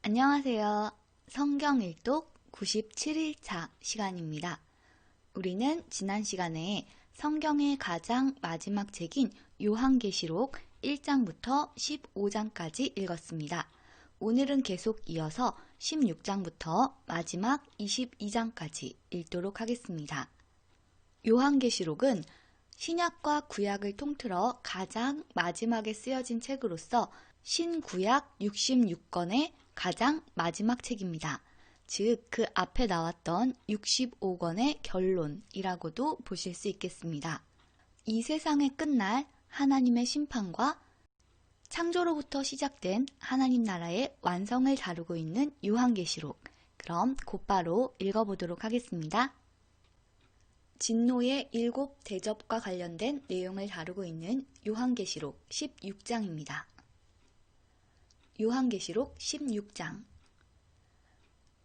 안녕하세요. 성경 일독 97일차 시간입니다. 우리는 지난 시간에 성경의 가장 마지막 책인 요한계시록 1장부터 15장까지 읽었습니다. 오늘은 계속 이어서 16장부터 마지막 22장까지 읽도록 하겠습니다. 요한계시록은 신약과 구약을 통틀어 가장 마지막에 쓰여진 책으로서 신구약 66권의 가장 마지막 책입니다. 즉, 그 앞에 나왔던 65권의 결론이라고도 보실 수 있겠습니다. 이 세상의 끝날 하나님의 심판과 창조로부터 시작된 하나님 나라의 완성을 다루고 있는 요한계시록. 그럼 곧바로 읽어보도록 하겠습니다. 진노의 7 대접과 관련된 내용을 다루고 있는 요한계시록 16장입니다. 요한계시록 16장.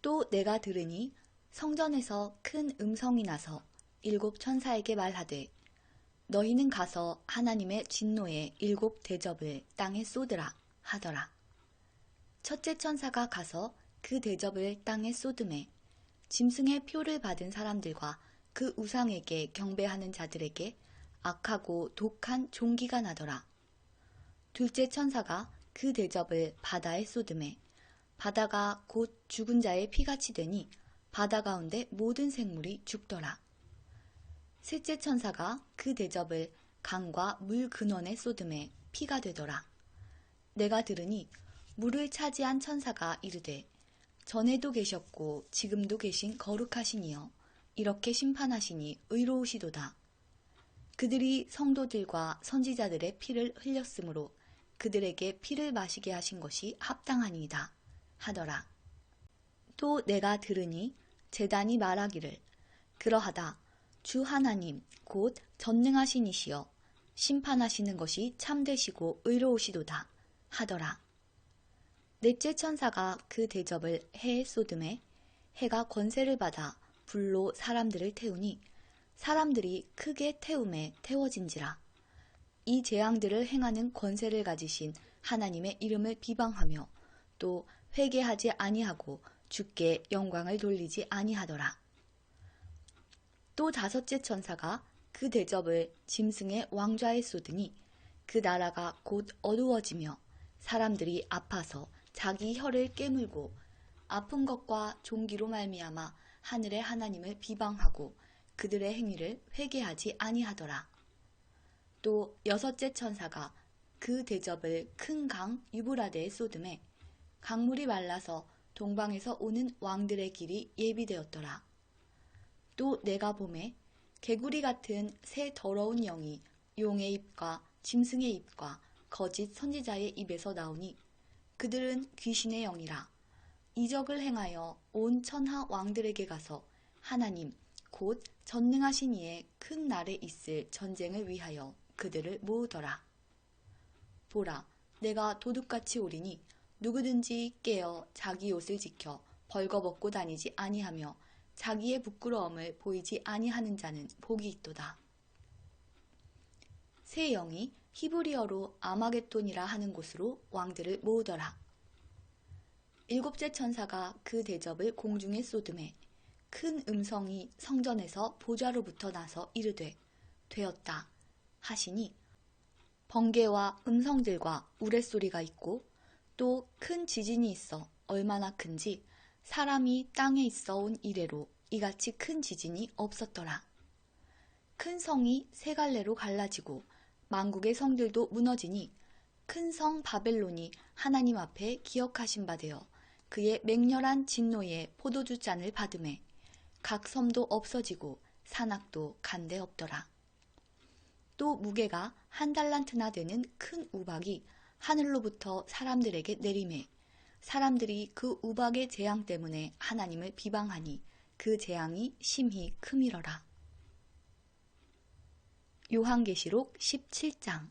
또 내가 들으니 성전에서 큰 음성이 나서 7 천사에게 말하되 너희는 가서 하나님의 진노의 7 대접을 땅에 쏟으라 하더라. 첫째 천사가 가서 그 대접을 땅에 쏟음에 짐승의 표를 받은 사람들과 그 우상에게 경배하는 자들에게 악하고 독한 종기가 나더라. 둘째 천사가 그 대접을 바다에 쏟음에 바다가 곧 죽은 자의 피같이 되니 바다 가운데 모든 생물이 죽더라. 셋째 천사가 그 대접을 강과 물 근원에 쏟음에 피가 되더라. 내가 들으니 물을 차지한 천사가 이르되 전에도 계셨고 지금도 계신 거룩하신 이여 이렇게 심판하시니 의로우시도다. 그들이 성도들과 선지자들의 피를 흘렸으므로 그들에게 피를 마시게 하신 것이 합당하니이다 하더라. 또 내가 들으니 제단이 말하기를 그러하다. 주 하나님 곧 전능하신 이시여 심판하시는 것이 참되시고 의로우시도다 하더라. 넷째 천사가 그 대접을 해에 쏟음에 해가 권세를 받아 불로 사람들을 태우니 사람들이 크게 태움에 태워진지라. 이 재앙들을 행하는 권세를 가지신 하나님의 이름을 비방하며 또 회개하지 아니하고 주께 영광을 돌리지 아니하더라. 또 다섯째 천사가 그 대접을 짐승의 왕좌에 쏟으니 그 나라가 곧 어두워지며 사람들이 아파서 자기 혀를 깨물고 아픈 것과 종기로 말미암아 하늘의 하나님을 비방하고 그들의 행위를 회개하지 아니하더라. 또 여섯째 천사가 그 대접을 큰 강 유브라데에 쏟음에 강물이 말라서 동방에서 오는 왕들의 길이 예비되었더라. 또 내가 보매 개구리 같은 새 더러운 영이 용의 입과 짐승의 입과 거짓 선지자의 입에서 나오니 그들은 귀신의 영이라. 이적을 행하여 온 천하 왕들에게 가서 하나님 곧 전능하신 이의 큰 날에 있을 전쟁을 위하여 그들을 모으더라. 보라, 내가 도둑같이 오리니 누구든지 깨어 자기 옷을 지켜 벌거벗고 다니지 아니하며 자기의 부끄러움을 보이지 아니하는 자는 복이 있도다. 새 영이 히브리어로 아마겟돈이라 하는 곳으로 왕들을 모으더라. 일곱째 천사가 그 대접을 공중에 쏟음에 큰 음성이 성전에서 보좌로부터 나서 이르되 되었다 하시니 번개와 음성들과 우레소리가 있고 또 큰 지진이 있어 얼마나 큰지 사람이 땅에 있어 온 이래로 이같이 큰 지진이 없었더라. 큰 성이 세 갈래로 갈라지고 만국의 성들도 무너지니 큰 성 바벨론이 하나님 앞에 기억하신 바 되어 그의 맹렬한 진노의 포도주 잔을 받음에 각 섬도 없어지고 산악도 간데 없더라. 또 무게가 1달란트나 되는 큰 우박이 하늘로부터 사람들에게 내림에 사람들이 그 우박의 재앙 때문에 하나님을 비방하니 그 재앙이 심히 크미러라. 요한계시록 17장.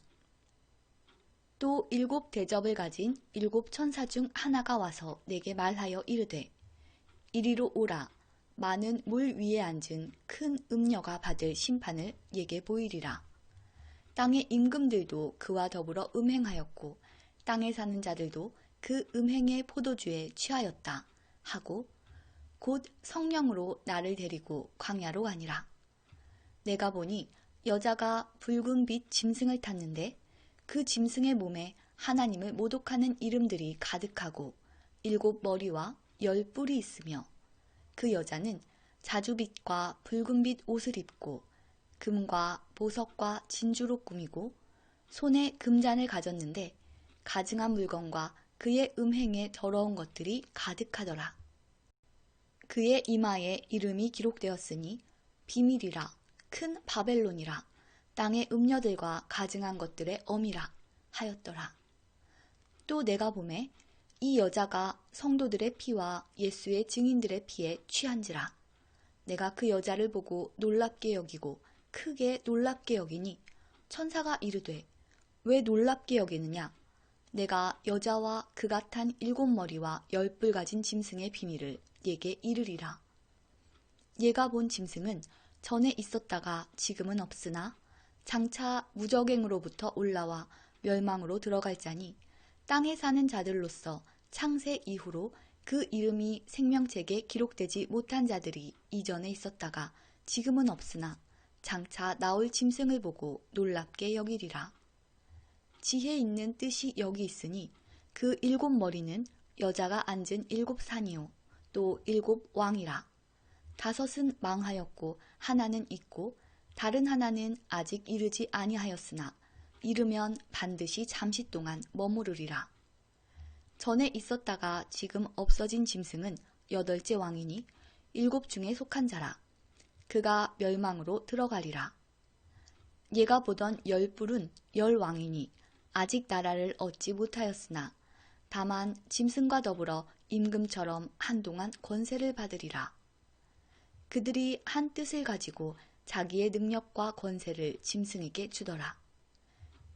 또 7 대접을 가진 7 천사 중 하나가 와서 내게 말하여 이르되 이리로 오라. 많은 물 위에 앉은 큰 음녀가 받을 심판을 예게 보이리라. 땅의 임금들도 그와 더불어 음행하였고 땅에 사는 자들도 그 음행의 포도주에 취하였다 하고 곧 성령으로 나를 데리고 광야로 가니라. 내가 보니 여자가 붉은 빛 짐승을 탔는데 그 짐승의 몸에 하나님을 모독하는 이름들이 가득하고 7 머리와 10 뿔이 있으며 그 여자는 자주빛과 붉은빛 옷을 입고 금과 보석과 진주로 꾸미고 손에 금잔을 가졌는데 가증한 물건과 그의 음행에 더러운 것들이 가득하더라. 그의 이마에 이름이 기록되었으니 비밀이라 큰 바벨론이라 땅의 음녀들과 가증한 것들의 어미라 하였더라. 또 내가 보매 이 여자가 성도들의 피와 예수의 증인들의 피에 취한지라. 내가 그 여자를 보고 놀랍게 여기고 크게 놀랍게 여기니 천사가 이르되 왜 놀랍게 여기느냐? 내가 여자와 그가 탄 7 머리와 10 뿔 가진 짐승의 비밀을 얘게 이르리라. 얘가 본 짐승은 전에 있었다가 지금은 없으나 장차 무적행으로부터 올라와 멸망으로 들어갈 자니 땅에 사는 자들로서 창세 이후로 그 이름이 생명책에 기록되지 못한 자들이 이전에 있었다가 지금은 없으나 장차 나올 짐승을 보고 놀랍게 여기리라. 지혜 있는 뜻이 여기 있으니 그 7 머리는 여자가 앉은 7 산이요 또 7 왕이라. 5은 망하였고 하나는 있고 다른 하나는 아직 이르지 아니하였으나 이르면 반드시 잠시 동안 머무르리라. 전에 있었다가 지금 없어진 짐승은 8째 왕이니 7 중에 속한 자라. 그가 멸망으로 들어가리라. 얘가 보던 10 뿔은 10 왕이니 아직 나라를 얻지 못하였으나 다만 짐승과 더불어 임금처럼 한동안 권세를 받으리라. 그들이 한 뜻을 가지고 자기의 능력과 권세를 짐승에게 주더라.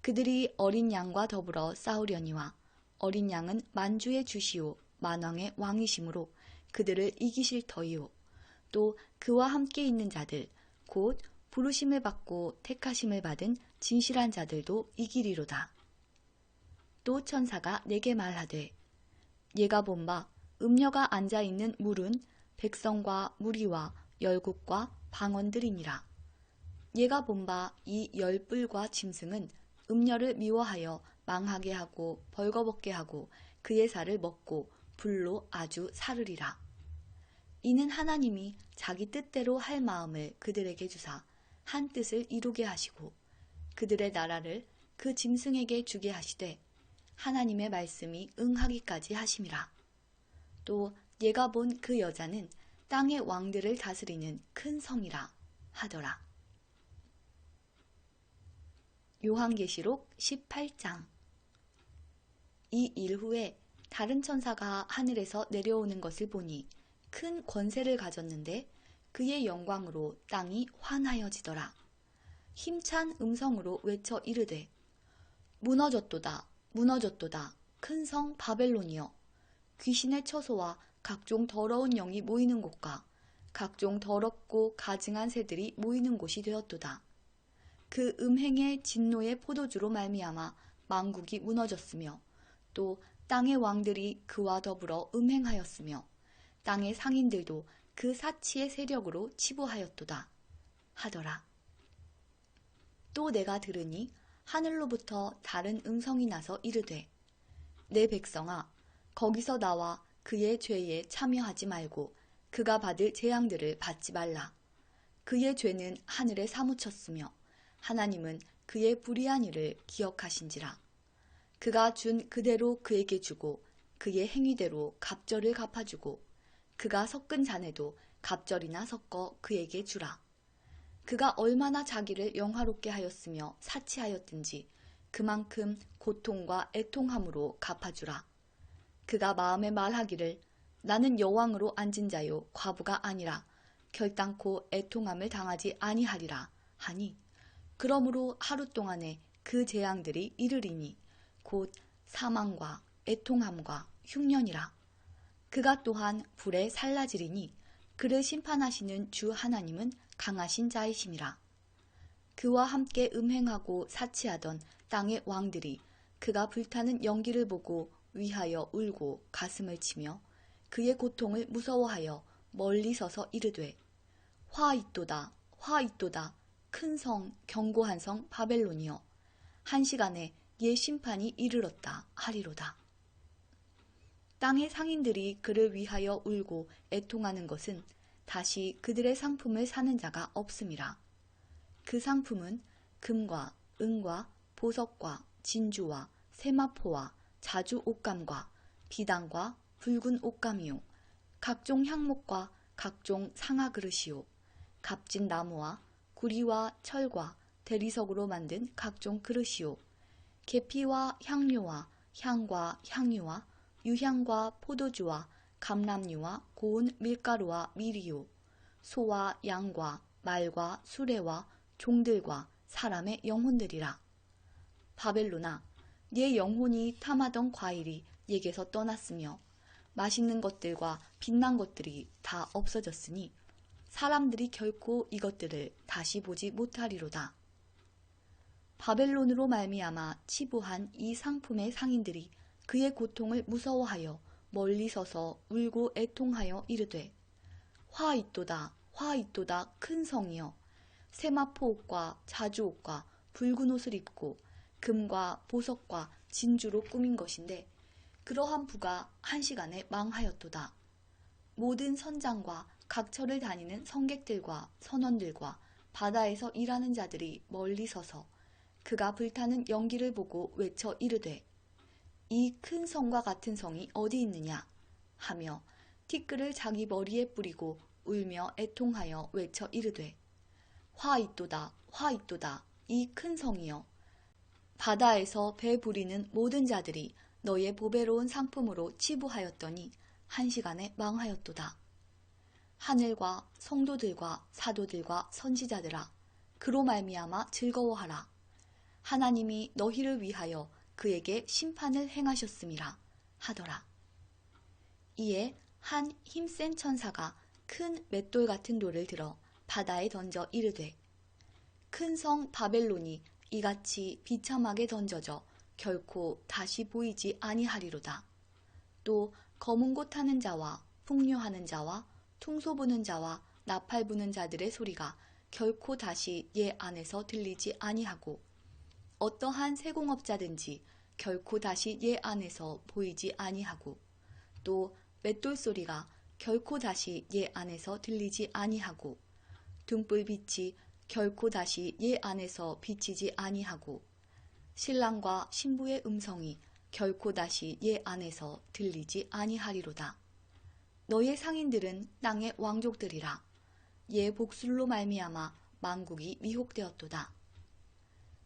그들이 어린 양과 더불어 싸우려니와 어린 양은 만주의 주시오 만왕의 왕이시므로 그들을 이기실 터이요 또 그와 함께 있는 자들 곧 부르심을 받고 택하심을 받은 진실한 자들도 이기리로다. 또 천사가 내게 말하되 얘가 본 바 음녀가 앉아있는 물은 백성과 무리와 열국과 방언들이니라. 얘가 본 바 이 10 뿔과 짐승은 음녀를 미워하여 망하게 하고 벌거벗게 하고 그의 살을 먹고 불로 아주 사르리라. 이는 하나님이 자기 뜻대로 할 마음을 그들에게 주사 한 뜻을 이루게 하시고 그들의 나라를 그 짐승에게 주게 하시되 하나님의 말씀이 응하기까지 하심이라. 또 얘가 본 그 여자는 땅의 왕들을 다스리는 큰 성이라 하더라. 요한계시록 18장. 이 일 후에 다른 천사가 하늘에서 내려오는 것을 보니 큰 권세를 가졌는데 그의 영광으로 땅이 환하여지더라. 힘찬 음성으로 외쳐 이르되 무너졌도다 무너졌도다 큰 성 바벨론이여 귀신의 처소와 각종 더러운 영이 모이는 곳과 각종 더럽고 가증한 새들이 모이는 곳이 되었도다. 그 음행의 진노의 포도주로 말미암아 만국이 무너졌으며 또 땅의 왕들이 그와 더불어 음행하였으며 땅의 상인들도 그 사치의 세력으로 치부하였도다 하더라. 또 내가 들으니 하늘로부터 다른 음성이 나서 이르되 내 백성아 거기서 나와 그의 죄에 참여하지 말고 그가 받을 재앙들을 받지 말라. 그의 죄는 하늘에 사무쳤으며 하나님은 그의 불의한 일을 기억하신지라. 그가 준 그대로 그에게 주고 그의 행위대로 갑절을 갚아주고 그가 섞은 잔에도 갑절이나 섞어 그에게 주라. 그가 얼마나 자기를 영화롭게 하였으며 사치하였든지 그만큼 고통과 애통함으로 갚아주라. 그가 마음에 말하기를 나는 여왕으로 앉은 자요 과부가 아니라 결단코 애통함을 당하지 아니하리라 하니 그러므로 하루 동안에 그 재앙들이 이르리니 곧 사망과 애통함과 흉년이라. 그가 또한 불에 살라지리니 그를 심판하시는 주 하나님은 강하신 자이심이라. 그와 함께 음행하고 사치하던 땅의 왕들이 그가 불타는 연기를 보고 위하여 울고 가슴을 치며 그의 고통을 무서워하여 멀리 서서 이르되 화 있도다 화 있도다 큰 성 견고한 성 바벨론이여 한 시간에 예 심판이 이르렀다 하리로다. 땅의 상인들이 그를 위하여 울고 애통하는 것은 다시 그들의 상품을 사는 자가 없음이라. 그 상품은 금과 은과 보석과 진주와 세마포와 자주 옷감과 비단과 붉은 옷감이요 각종 향목과 각종 상아 그릇이요 값진 나무와 구리와 철과 대리석으로 만든 각종 그릇이요 계피와 향료와 향과 향유와 유향과 포도주와 감람류와 고운 밀가루와 밀이요 소와 양과 말과 수레와 종들과 사람의 영혼들이라. 바벨론아, 네 영혼이 탐하던 과일이 네게서 떠났으며 맛있는 것들과 빛난 것들이 다 없어졌으니 사람들이 결코 이것들을 다시 보지 못하리로다. 바벨론으로 말미암아 치부한 이 상품의 상인들이 그의 고통을 무서워하여 멀리 서서 울고 애통하여 이르되 화 있도다 화 있도다 큰 성이여 세마포 옷과 자주 옷과 붉은 옷을 입고 금과 보석과 진주로 꾸민 것인데 그러한 부가 한 시간에 망하였도다. 모든 선장과 각처를 다니는 성객들과 선원들과 바다에서 일하는 자들이 멀리 서서 그가 불타는 연기를 보고 외쳐 이르되 이 큰 성과 같은 성이 어디 있느냐 하며 티끌을 자기 머리에 뿌리고 울며 애통하여 외쳐 이르되 화 있도다 화 있도다 이 큰 성이여 바다에서 배 부리는 모든 자들이 너의 보배로운 상품으로 치부하였더니 한 시간에 망하였도다. 하늘과 성도들과 사도들과 선지자들아 그로 말미암아 즐거워하라. 하나님이 너희를 위하여 그에게 심판을 행하셨음이라 하더라. 이에 한 힘센 천사가 큰 맷돌 같은 돌을 들어 바다에 던져 이르되 큰 성 바벨론이 이같이 비참하게 던져져 결코 다시 보이지 아니하리로다. 또 검은 곳 타는 자와 풍류하는 자와 퉁소 부는 자와 나팔 부는 자들의 소리가 결코 다시 얘 안에서 들리지 아니하고 어떠한 세공업자든지 결코 다시 얘 안에서 보이지 아니하고 또 맷돌 소리가 결코 다시 얘 안에서 들리지 아니하고 등불빛이 결코 다시 얘 안에서 비치지 아니하고 신랑과 신부의 음성이 결코 다시 얘 안에서 들리지 아니하리로다. 너의 상인들은 땅의 왕족들이라. 얘 복술로 말미암아 만국이 미혹되었도다.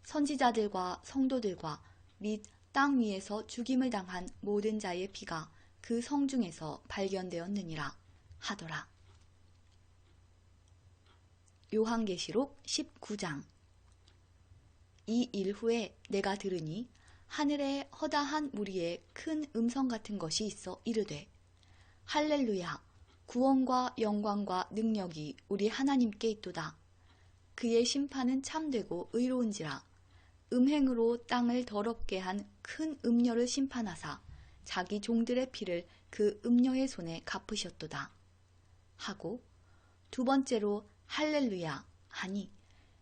선지자들과 성도들과 및 땅 위에서 죽임을 당한 모든 자의 피가 그 성 중에서 발견되었느니라 하더라. 요한계시록 19장. 이 일 후에 내가 들으니 하늘에 허다한 무리의 큰 음성 같은 것이 있어 이르되 할렐루야 구원과 영광과 능력이 우리 하나님께 있도다. 그의 심판은 참되고 의로운지라. 음행으로 땅을 더럽게 한 큰 음녀를 심판하사 자기 종들의 피를 그 음녀의 손에 갚으셨도다. 하고 두 번째로 할렐루야 하니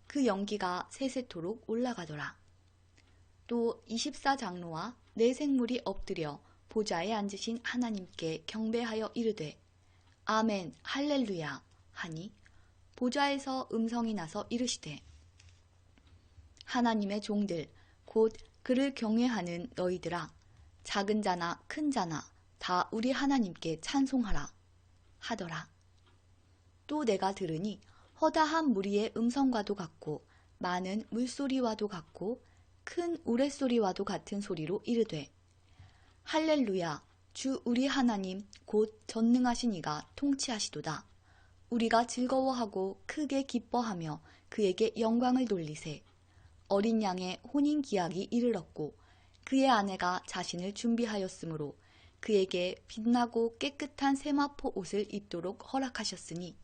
그 연기가 세세토록 올라가더라. 또 24장로와 네 생물이 엎드려 보좌에 앉으신 하나님께 경배하여 이르되 아멘 할렐루야 하니 보좌에서 음성이 나서 이르시되 하나님의 종들 곧 그를 경외하는 너희들아 작은 자나 큰 자나 다 우리 하나님께 찬송하라 하더라. 또 내가 들으니 허다한 무리의 음성과도 같고 많은 물소리와도 같고 큰 우레소리와도 같은 소리로 이르되 할렐루야 주 우리 하나님 곧 전능하신 이가 통치하시도다. 우리가 즐거워하고 크게 기뻐하며 그에게 영광을 돌리세. 어린 양의 혼인기약이 이르렀고 그의 아내가 자신을 준비하였으므로 그에게 빛나고 깨끗한 세마포 옷을 입도록 허락하셨으니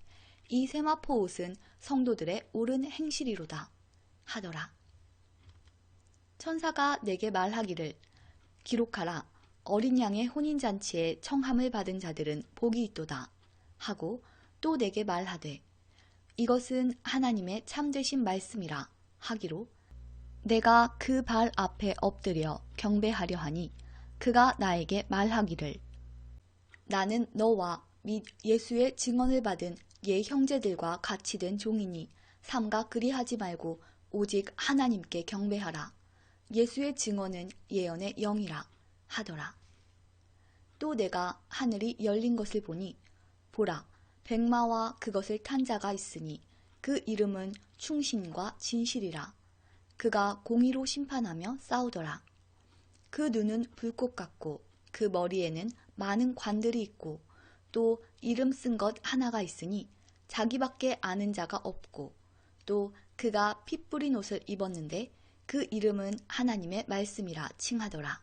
이 세마포 옷은 성도들의 옳은 행실이로다 하더라. 천사가 내게 말하기를 기록하라. 어린 양의 혼인잔치에 청함을 받은 자들은 복이 있도다 하고 또 내게 말하되 이것은 하나님의 참되신 말씀이라 하기로 내가 그 발 앞에 엎드려 경배하려 하니 그가 나에게 말하기를 나는 너와 및 예수의 증언을 받은 예 형제들과 같이 된 종이니 삼가 그리하지 말고 오직 하나님께 경배하라. 예수의 증언은 예언의 영이라 하더라. 또 내가 하늘이 열린 것을 보니 보라 백마와 그것을 탄 자가 있으니 그 이름은 충신과 진실이라. 그가 공의로 심판하며 싸우더라. 그 눈은 불꽃 같고 그 머리에는 많은 관들이 있고 또 이름 쓴 것 하나가 있으니 자기밖에 아는 자가 없고 또 그가 피 뿌린 옷을 입었는데 그 이름은 하나님의 말씀이라 칭하더라.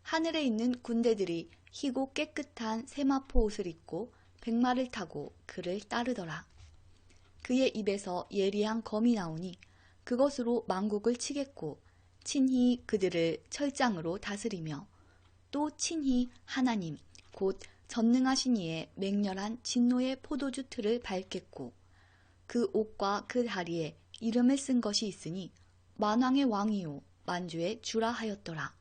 하늘에 있는 군대들이 희고 깨끗한 세마포 옷을 입고 백마를 타고 그를 따르더라. 그의 입에서 예리한 검이 나오니 그것으로 만국을 치겠고 친히 그들을 철장으로 다스리며 또 친히 하나님 곧 전능하신 이의 맹렬한 진노의 포도주 틀을 밟겠고 그 옷과 그 다리에 이름을 쓴 것이 있으니 만왕의 왕이요 만주의 주라 하였더라.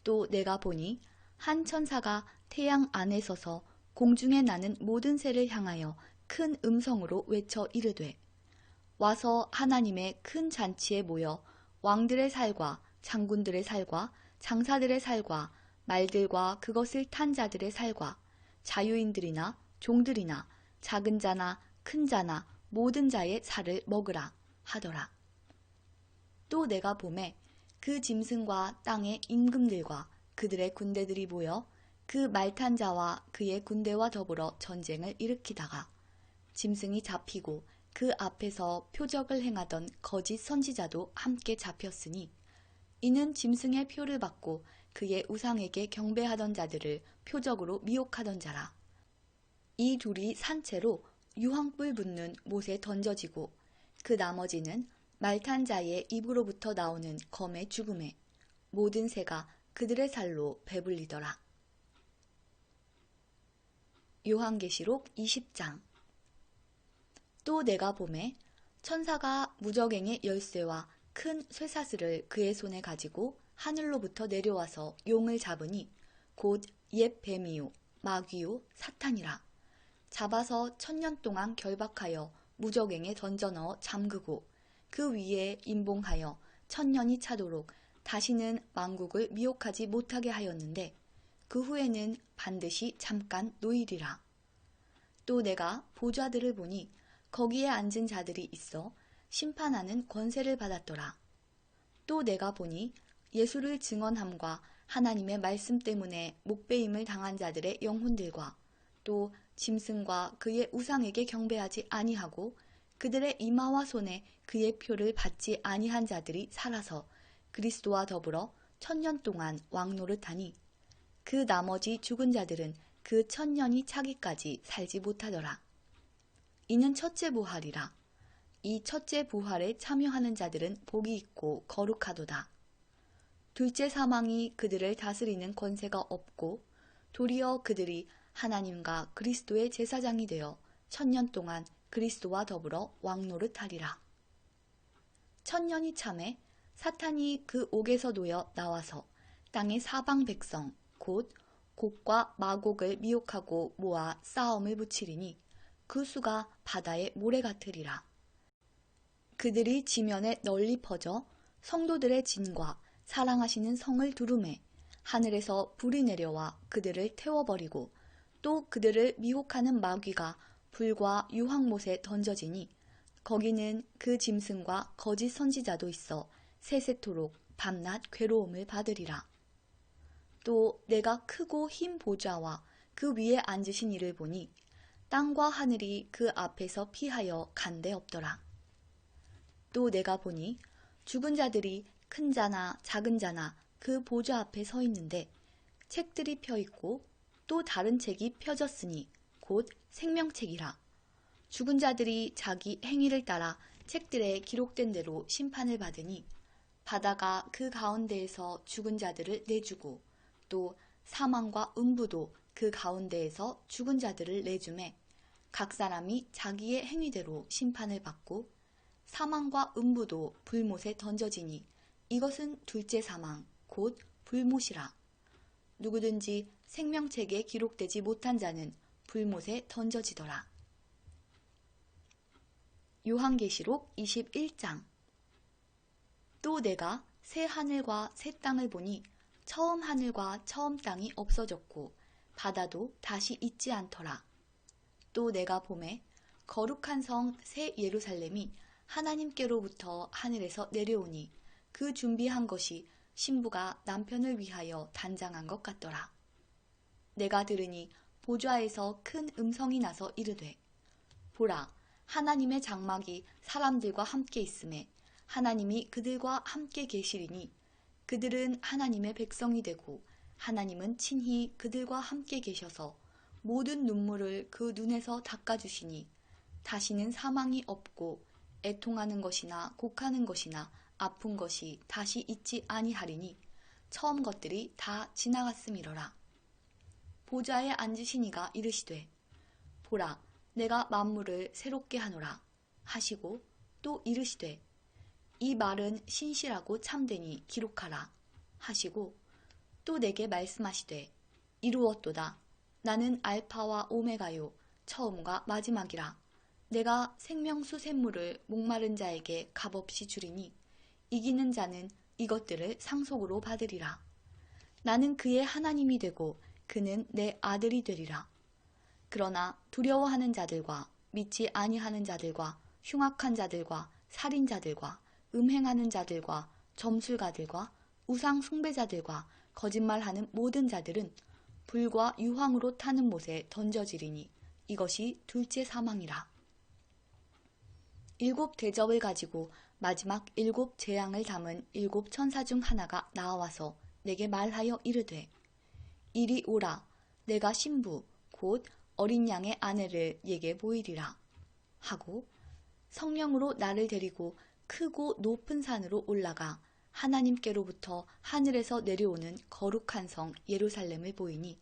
또 내가 보니 한 천사가 태양 안에 서서 공중에 나는 모든 새를 향하여 큰 음성으로 외쳐 이르되 와서 하나님의 큰 잔치에 모여 왕들의 살과 장군들의 살과 장사들의 살과 말들과 그것을 탄 자들의 살과 자유인들이나 종들이나 작은 자나 큰 자나 모든 자의 살을 먹으라 하더라. 또 내가 보매 그 짐승과 땅의 임금들과 그들의 군대들이 모여 그 말탄 자와 그의 군대와 더불어 전쟁을 일으키다가 짐승이 잡히고 그 앞에서 표적을 행하던 거짓 선지자도 함께 잡혔으니 이는 짐승의 표를 받고 그의 우상에게 경배하던 자들을 표적으로 미혹하던 자라. 이 둘이 산채로 유황불 붙는 못에 던져지고 그 나머지는 말탄 자의 입으로부터 나오는 검의 죽음에 모든 새가 그들의 살로 배불리더라. 요한계시록 20장. 또 내가 보매 천사가 무저갱의 열쇠와 큰 쇠사슬을 그의 손에 가지고 하늘로부터 내려와서 용을 잡으니 곧 옛 뱀이요 마귀요 사탄이라. 잡아서 1000년 동안 결박하여 무저갱에 던져넣어 잠그고 그 위에 임봉하여 1000년이 차도록 다시는 만국을 미혹하지 못하게 하였는데 그 후에는 반드시 잠깐 노일이라. 또 내가 보좌들을 보니 거기에 앉은 자들이 있어 심판하는 권세를 받았더라. 또 내가 보니 예수를 증언함과 하나님의 말씀 때문에 목배임을 당한 자들의 영혼들과 또 짐승과 그의 우상에게 경배하지 아니하고 그들의 이마와 손에 그의 표를 받지 아니한 자들이 살아서 그리스도와 더불어 1000년 동안 왕노릇하니 그 나머지 죽은 자들은 그 1000년이 차기까지 살지 못하더라. 이는 첫째 부활이라. 이 첫째 부활에 참여하는 자들은 복이 있고 거룩하도다. 둘째 사망이 그들을 다스리는 권세가 없고 도리어 그들이 하나님과 그리스도의 제사장이 되어 1000년 동안 그리스도와 더불어 왕노릇하리라. 1000년이 참에 사탄이 그 옥에서 놓여 나와서 땅의 사방 백성 곧 곡과 마곡을 미혹하고 모아 싸움을 붙이리니 그 수가 바다의 모래 같으리라. 그들이 지면에 널리 퍼져 성도들의 진과 사랑하시는 성을 두루매 하늘에서 불이 내려와 그들을 태워버리고 또 그들을 미혹하는 마귀가 불과 유황못에 던져지니 거기는 그 짐승과 거짓 선지자도 있어 세세토록 밤낮 괴로움을 받으리라. 또 내가 크고 흰 보좌와 그 위에 앉으신 이를 보니 땅과 하늘이 그 앞에서 피하여 간데 없더라. 또 내가 보니 죽은 자들이 큰 자나 작은 자나 그 보좌 앞에 서 있는데 책들이 펴 있고 또 다른 책이 펴졌으니 곧 생명책이라. 죽은 자들이 자기 행위를 따라 책들에 기록된 대로 심판을 받으니 바다가 그 가운데에서 죽은 자들을 내주고 또 사망과 음부도 그 가운데에서 죽은 자들을 내주매 각 사람이 자기의 행위대로 심판을 받고 사망과 음부도 불못에 던져지니 이것은 둘째 사망 곧 불못이라. 누구든지 생명책에 기록되지 못한 자는 불못에 던져지더라. 요한계시록 21장. 또 내가 새 하늘과 새 땅을 보니 처음 하늘과 처음 땅이 없어졌고 바다도 다시 있지 않더라. 또 내가 보매 거룩한 성 새 예루살렘이 하나님께로부터 하늘에서 내려오니 그 준비한 것이 신부가 남편을 위하여 단장한 것 같더라. 내가 들으니 보좌에서 큰 음성이 나서 이르되 보라, 하나님의 장막이 사람들과 함께 있음에 하나님이 그들과 함께 계시리니 그들은 하나님의 백성이 되고 하나님은 친히 그들과 함께 계셔서 모든 눈물을 그 눈에서 닦아주시니 다시는 사망이 없고 애통하는 것이나 곡하는 것이나 아픈 것이 다시 있지 아니하리니 처음 것들이 다 지나갔음이러라. 보좌에 앉으신 이가 이르시되 보라, 내가 만물을 새롭게 하노라 하시고 또 이르시되 이 말은 신실하고 참되니 기록하라 하시고 또 내게 말씀하시되 이루었도다. 나는 알파와 오메가요 처음과 마지막이라. 내가 생명수 샘물을 목마른 자에게 값없이 주리니 이기는 자는 이것들을 상속으로 받으리라. 나는 그의 하나님이 되고 그는 내 아들이 되리라. 그러나 두려워하는 자들과 믿지 아니하는 자들과 흉악한 자들과 살인자들과 음행하는 자들과 점술가들과 우상 숭배자들과 거짓말하는 모든 자들은 불과 유황으로 타는 못에 던져지리니 이것이 둘째 사망이라. 일곱 대접을 가지고 마지막 일곱 재앙을 담은 일곱 천사 중 하나가 나와서 내게 말하여 이르되 이리 오라. 내가 신부 곧 어린 양의 아내를 네게 보이리라 하고 성령으로 나를 데리고 크고 높은 산으로 올라가 하나님께로부터 하늘에서 내려오는 거룩한 성 예루살렘을 보이니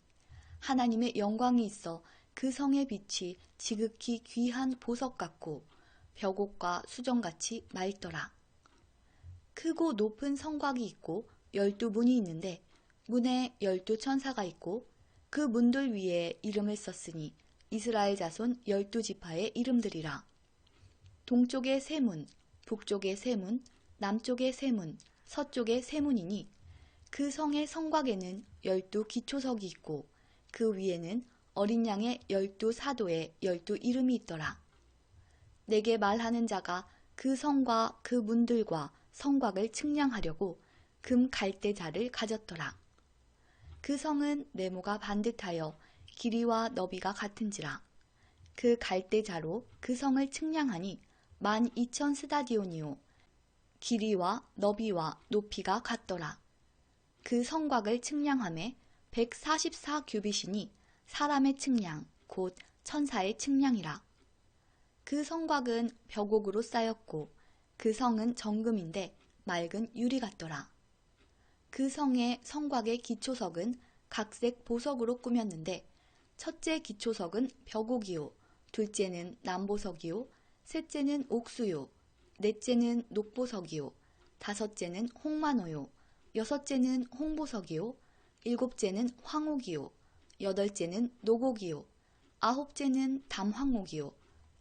하나님의 영광이 있어 그 성의 빛이 지극히 귀한 보석 같고 벽옥과 수정같이 맑더라. 크고 높은 성곽이 있고 12문이 있는데 문에 12천사가 있고 그 문들 위에 이름을 썼으니 이스라엘 자손 12지파의 이름들이라. 동쪽에 세 문, 북쪽에 세 문, 남쪽에 세 문, 서쪽에 세 문이니 그 성의 성곽에는 12기초석이 있고 그 위에는 어린 양의 12사도의 12이름이 있더라. 내게 말하는 자가 그 성과 그 문들과 성곽을 측량하려고 금 갈대자를 가졌더라. 그 성은 네모가 반듯하여 길이와 너비가 같은지라. 그 갈대자로 그 성을 측량하니 12,000스다디온이요 길이와 너비와 높이가 같더라. 그 성곽을 측량하매 144규빗이니 사람의 측량 곧 천사의 측량이라. 그 성곽은 벽옥으로 쌓였고 그 성은 정금인데 맑은 유리 같더라. 그 성의 성곽의 기초석은 각색 보석으로 꾸몄는데 첫째 기초석은 벽옥이요 둘째는 남보석이요 셋째는 옥수요 넷째는 녹보석이요 다섯째는 홍마노요 여섯째는 홍보석이요 일곱째는 황옥이요 여덟째는 녹옥이요 아홉째는 담황옥이요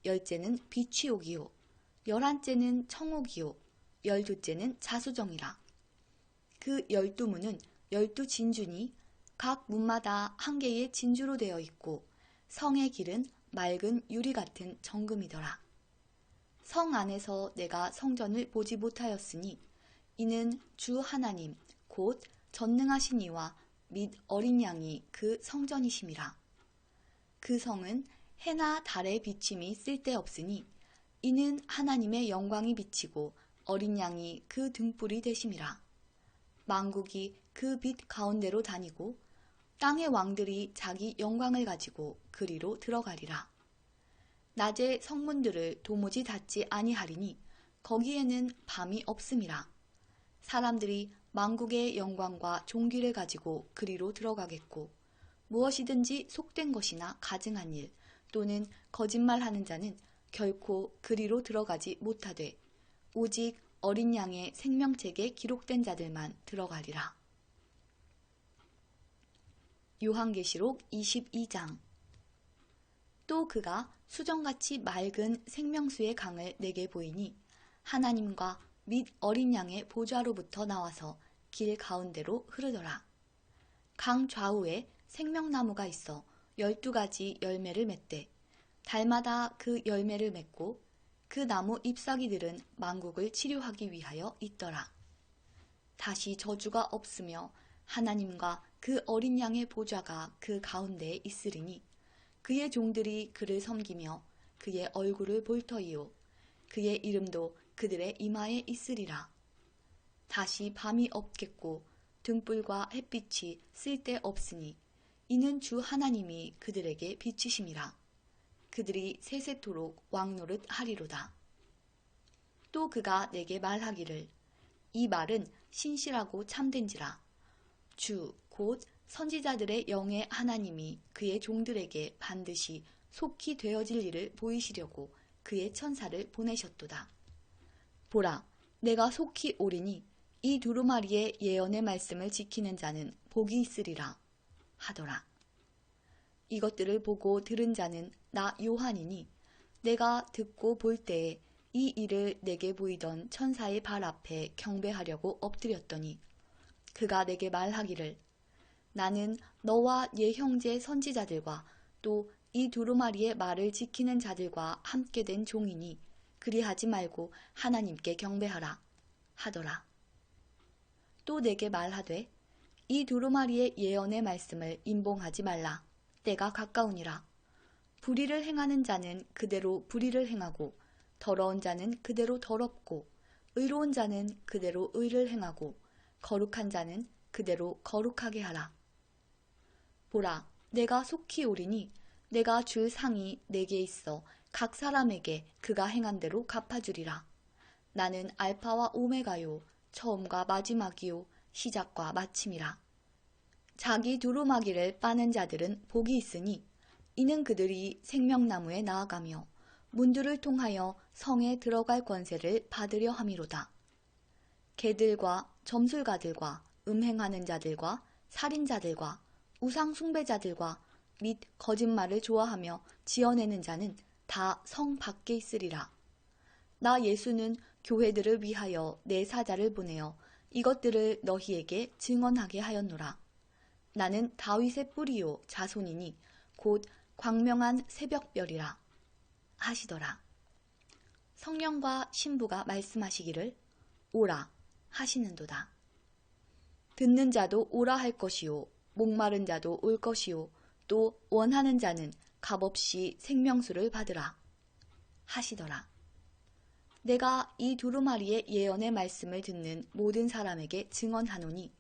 열째는 비취옥이요 열한째는 청옥이요 열두째는 자수정이라. 그 12문은 12진주니 각 문마다 한 개의 진주로 되어 있고 성의 길은 맑은 유리 같은 정금이더라. 성 안에서 내가 성전을 보지 못하였으니 이는 주 하나님 곧 전능하신 이와 및 어린 양이 그 성전이심이라. 그 성은 해나 달의 비침이 쓸데없으니 이는 하나님의 영광이 비치고 어린 양이 그 등불이 되심이라. 만국이 그 빛 가운데로 다니고 땅의 왕들이 자기 영광을 가지고 그리로 들어가리라. 낮에 성문들을 도무지 닫지 아니하리니 거기에는 밤이 없음이라. 사람들이 만국의 영광과 종기를 가지고 그리로 들어가겠고 무엇이든지 속된 것이나 가증한 일 또는 거짓말하는 자는 결코 그리로 들어가지 못하되 오직 어린 양의 생명책에 기록된 자들만 들어가리라. 요한계시록 22장. 또 그가 수정같이 맑은 생명수의 강을 내게 보이니 하나님과 및 어린 양의 보좌로부터 나와서 길 가운데로 흐르더라. 강 좌우에 생명나무가 있어 12가지 열매를 맺되 달마다 그 열매를 맺고 그 나무 잎사귀들은 만국을 치료하기 위하여 있더라. 다시 저주가 없으며 하나님과 그 어린 양의 보좌가 그 가운데에 있으리니 그의 종들이 그를 섬기며 그의 얼굴을 볼 터이요 그의 이름도 그들의 이마에 있으리라. 다시 밤이 없겠고 등불과 햇빛이 쓸데없으니 이는 주 하나님이 그들에게 비치심이라. 그들이 세세토록 왕노릇 하리로다. 또 그가 내게 말하기를 이 말은 신실하고 참된지라. 주 곧 선지자들의 영의 하나님이 그의 종들에게 반드시 속히 되어질 일을 보이시려고 그의 천사를 보내셨도다. 보라, 내가 속히 오리니 이 두루마리의 예언의 말씀을 지키는 자는 복이 있으리라 하더라. 이것들을 보고 들은 자는 나 요한이니 내가 듣고 볼 때에 이 일을 내게 보이던 천사의 발 앞에 경배하려고 엎드렸더니 그가 내게 말하기를 나는 너와 예 형제 선지자들과 또 이 두루마리의 말을 지키는 자들과 함께 된 종이니 그리하지 말고 하나님께 경배하라 하더라. 또 내게 말하되 이 두루마리의 예언의 말씀을 임봉하지 말라. 때가 가까우니라. 불의를 행하는 자는 그대로 불의를 행하고 더러운 자는 그대로 더럽고 의로운 자는 그대로 의를 행하고 거룩한 자는 그대로 거룩하게 하라. 보라, 내가 속히 오리니 내가 줄 상이 내게 있어 각 사람에게 그가 행한 대로 갚아주리라. 나는 알파와 오메가요 처음과 마지막이요 시작과 마침이라. 자기 두루마기를 빠는 자들은 복이 있으니 이는 그들이 생명나무에 나아가며 문들을 통하여 성에 들어갈 권세를 받으려 함이로다. 개들과 점술가들과 음행하는 자들과 살인자들과 우상 숭배자들과 및 거짓말을 좋아하며 지어내는 자는 다 성 밖에 있으리라. 나 예수는 교회들을 위하여 내 사자를 보내어 이것들을 너희에게 증언하게 하였노라. 나는 다윗의 뿌리요 자손이니 곧 광명한 새벽별이라 하시더라. 성령과 신부가 말씀하시기를 오라 하시는도다. 듣는 자도 오라 할 것이요 목마른 자도 올 것이요 또 원하는 자는 값없이 생명수를 받으라 하시더라. 내가 이 두루마리의 예언의 말씀을 듣는 모든 사람에게 증언하노니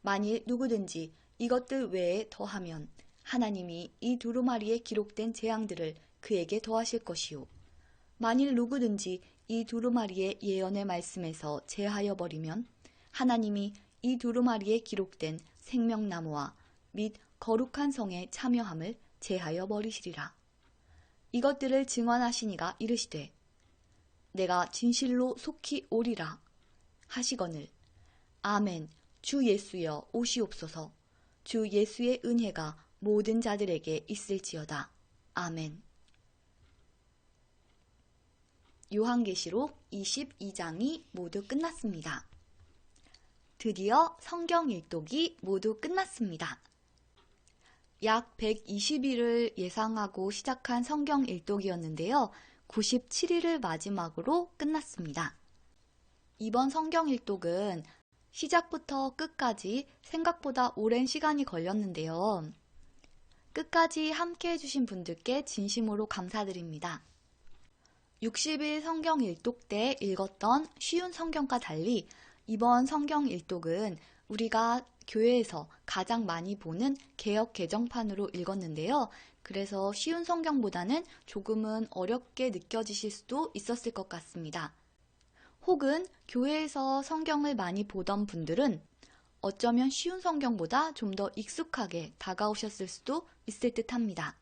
만일 누구든지 이것들 외에 더하면 하나님이 이 두루마리에 기록된 재앙들을 그에게 더하실 것이요 만일 누구든지 이 두루마리의 예언의 말씀에서 제하여 버리면 하나님이 이 두루마리에 기록된 생명나무와 및 거룩한 성에 참여함을 제하여 버리시리라. 이것들을 증언하시니가 이르시되 내가 진실로 속히 오리라 하시거늘 아멘 주 예수여 오시옵소서. 주 예수의 은혜가 모든 자들에게 있을지어다. 아멘. 요한계시록 22장이 모두 끝났습니다. 드디어 성경 일독이 모두 끝났습니다. 약 120일을 예상하고 시작한 성경 일독이었는데요. 97일을 마지막으로 끝났습니다. 이번 성경 일독은 시작부터 끝까지 생각보다 오랜 시간이 걸렸는데요. 끝까지 함께 해주신 분들께 진심으로 감사드립니다. 60일 성경 일독 때 읽었던 쉬운 성경과 달리 이번 성경 일독은 우리가 교회에서 가장 많이 보는 개역 개정판으로 읽었는데요. 그래서 쉬운 성경보다는 조금은 어렵게 느껴지실 수도 있었을 것 같습니다. 혹은 교회에서 성경을 많이 보던 분들은 어쩌면 쉬운 성경보다 좀 더 익숙하게 다가오셨을 수도 있을 듯 합니다.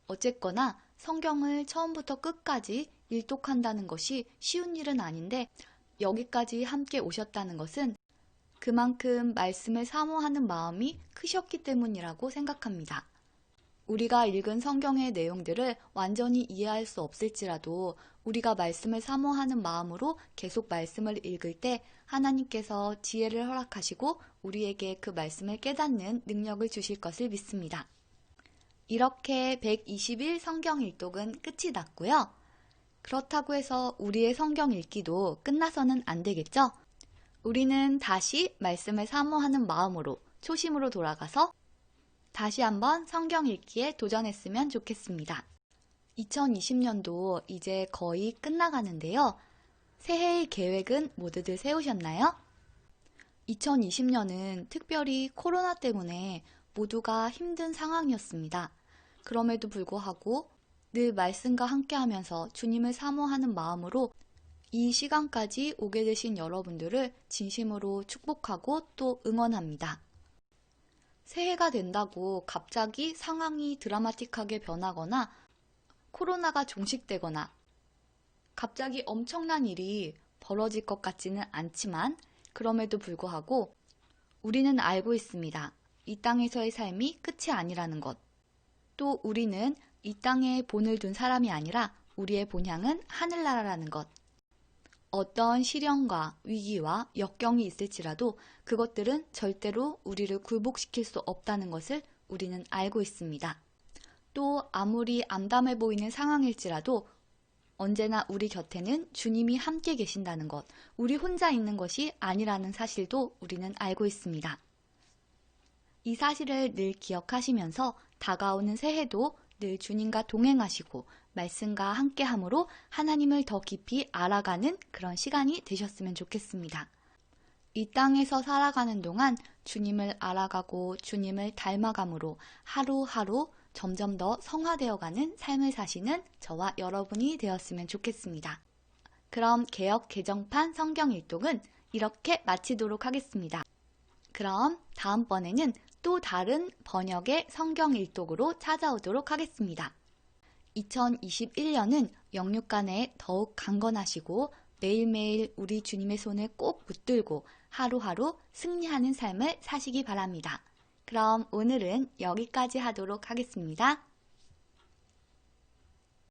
어쨌거나 성경을 처음부터 끝까지 일독한다는 것이 쉬운 일은 아닌데 여기까지 함께 오셨다는 것은 그만큼 말씀을 사모하는 마음이 크셨기 때문이라고 생각합니다. 우리가 읽은 성경의 내용들을 완전히 이해할 수 없을지라도 우리가 말씀을 사모하는 마음으로 계속 말씀을 읽을 때 하나님께서 지혜를 허락하시고 우리에게 그 말씀을 깨닫는 능력을 주실 것을 믿습니다. 이렇게 120일 성경 일독은 끝이 났고요. 그렇다고 해서 우리의 성경 읽기도 끝나서는 안 되겠죠? 우리는 다시 말씀을 사모하는 마음으로 초심으로 돌아가서 다시 한번 성경 읽기에 도전했으면 좋겠습니다. 2020년도 이제 거의 끝나가는데요. 새해의 계획은 모두들 세우셨나요? 2020년은 특별히 코로나 때문에 모두가 힘든 상황이었습니다. 그럼에도 불구하고 늘 말씀과 함께하면서 주님을 사모하는 마음으로 이 시간까지 오게 되신 여러분들을 진심으로 축복하고 또 응원합니다. 새해가 된다고 갑자기 상황이 드라마틱하게 변하거나 코로나가 종식되거나 갑자기 엄청난 일이 벌어질 것 같지는 않지만 그럼에도 불구하고 우리는 알고 있습니다. 이 땅에서의 삶이 끝이 아니라는 것. 또 우리는 이 땅에 본을 둔 사람이 아니라 우리의 본향은 하늘나라라는 것. 어떤 시련과 위기와 역경이 있을지라도 그것들은 절대로 우리를 굴복시킬 수 없다는 것을 우리는 알고 있습니다. 또 아무리 암담해 보이는 상황일지라도 언제나 우리 곁에는 주님이 함께 계신다는 것, 우리 혼자 있는 것이 아니라는 사실도 우리는 알고 있습니다. 이 사실을 늘 기억하시면서 다가오는 새해도 늘 주님과 동행하시고 말씀과 함께함으로 하나님을 더 깊이 알아가는 그런 시간이 되셨으면 좋겠습니다. 이 땅에서 살아가는 동안 주님을 알아가고 주님을 닮아감으로 하루하루 점점 더 성화되어가는 삶을 사시는 저와 여러분이 되었으면 좋겠습니다. 그럼 개역 개정판 성경 일독은 이렇게 마치도록 하겠습니다. 그럼 다음번에는 또 다른 번역의 성경 일독으로 찾아오도록 하겠습니다. 2021년은 영육간에 더욱 강건하시고 매일매일 우리 주님의 손을 꼭 붙들고 하루하루 승리하는 삶을 사시기 바랍니다. 그럼 오늘은 여기까지 하도록 하겠습니다.